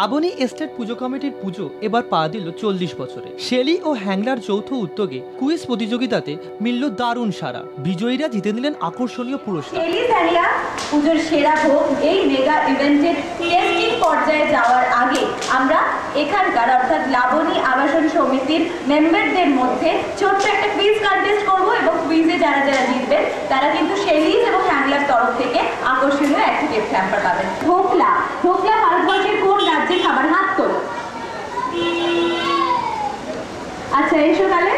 Laboni estate পুজো কমিটির পুজো এবার পা দিল 40 বছরে। শেলি ও হ্যাংলার যৌথ উদ্যোগে কুইজ প্রতিযোগিতাতে মিলল দারুণ সাড়া। বিজয়ীরা জিতে নিলেন আকর্ষণীয় পুরস্কার। শেলি হ্যাংলা পুজোর সেরা ভোগ এই মেগা ইভেন্টের টেস্টিং পর্যায়ে যাওয়ার আগে আমরা এখানকার অর্থাৎ লাবণী আবাসন সমিতির মেম্বারদের মধ্যে ছোট্ট একটা কুইজ কন্টেস্ট করব এবং কুইজে যারা যারা জিতবেন তারা কিন্তু শেলিজ এবং হ্যাংলার তরফ থেকে আকর্ষণীয় একটা গিফট হ্যাম্পার পাবেন। ঢোকলা ঢোকলা ভারতবর্ষের কোন রাজ্যের খাবার? হাত তোলো। আচ্ছা এসো তাহলে।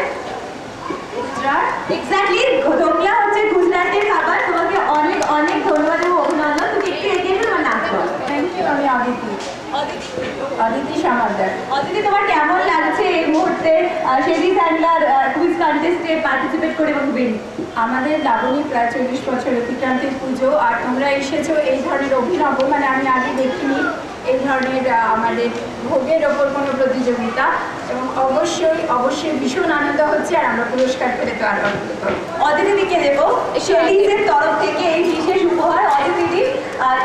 গুজরাট। এক্স্যাক্টলি, ঢোকলা হচ্ছে গুজরাটের খাবার। তোমাকে অনেক অনেক ধন্যবাদ এবং অভিনন্দন। তুমি একটু এগিয়ে এসে তোমার নাম বলো। Thank you. আমি অদিতি। অদিতি সামাদ্দার। অদিতি, তোমার কেমন লাগছে এই মুহূর্তে শেলি হ্যাংলার কুইজ কন্টেস্টে পার্টিসিপেট করে এবং উইন? আমাদের লাবণী প্রায় 40 বছর অতিক্রান্তির পুজো, আর তোমরা এসেছো এই ধরনের অভিনব, মানে আমি আগে দেখিনি এই ধরনের আমাদের ভোগের ওপর কোনো প্রতিযোগিতা, এবং অবশ্যই অবশ্যই ভীষণ আনন্দ হচ্ছে, আর আমরা পুরস্কার পেলে তো আরো আনন্দিত। অদিতিকে দেবো শেলিজের তরফ থেকে এই বিশেষ উপহার। অদিতি,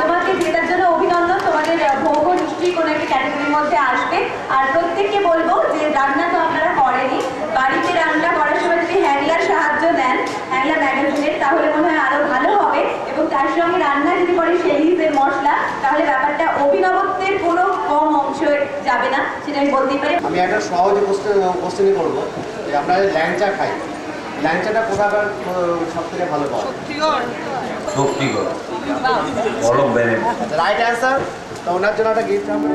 তোমাকে জেতার জন্য অভিনন্দন। তোমাদের ভোগও নিশ্চয়ই কোনো একটা ক্যাটাগরির মধ্যে আসবে। আর প্রত্যেককে বলবো যে রান্না তো আপনারা করেনি, বাড়িতে রান্না করার সময় যদি হ্যাংলার সাহায্য নেন, হ্যাংলা ম্যাগাজিনের, তাহলে মনে হয় আরো ভালো হবে। এবং তার সঙ্গে রান্না যদি করে শেলিজের মশলা, তাহলে ব্যাপারটা অভিনবত্বের কোনো কম অংশ যাবে না, সেটা আমি বলতেই পারি। আমি একটা সহজ কোশ্চেনই করবো যে আমরা ল্যাংচা খাই, ল্যাংচাটা কোথাকার সব থেকে ভালো পাওয়া? শক্তিগড়। বড় বেড়ে। Right answer. তো ওনার জন্য একটা গিফট আমরা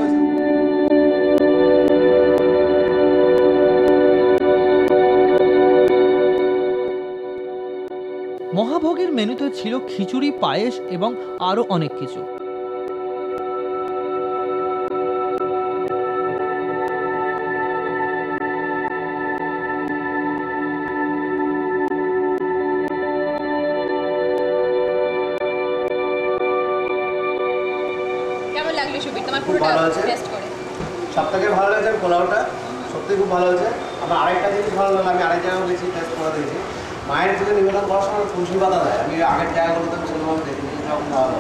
মহাভোগের মেনুতে ছিল খিচুড়ি, পায়েস এবং আরও অনেক কিছু। কেমন লাগলো সুবীর তোমার পুরোটা টেস্ট করে? সবথেকে ভালো লাগছে পোলাওটা, সত্যি খুব ভালো হয়েছে। আমার আরেকটা জিনিস ভালো লাগলো, আমি আরেক জায়গায় গেছি, টেস্ট করে দিয়েছি। মায়ের যদি নিবেদন করার সময় তুলসী পাতা দেয়, আমি আগের জায়গাগুলোতে সেরকম দেখিনি, ভালো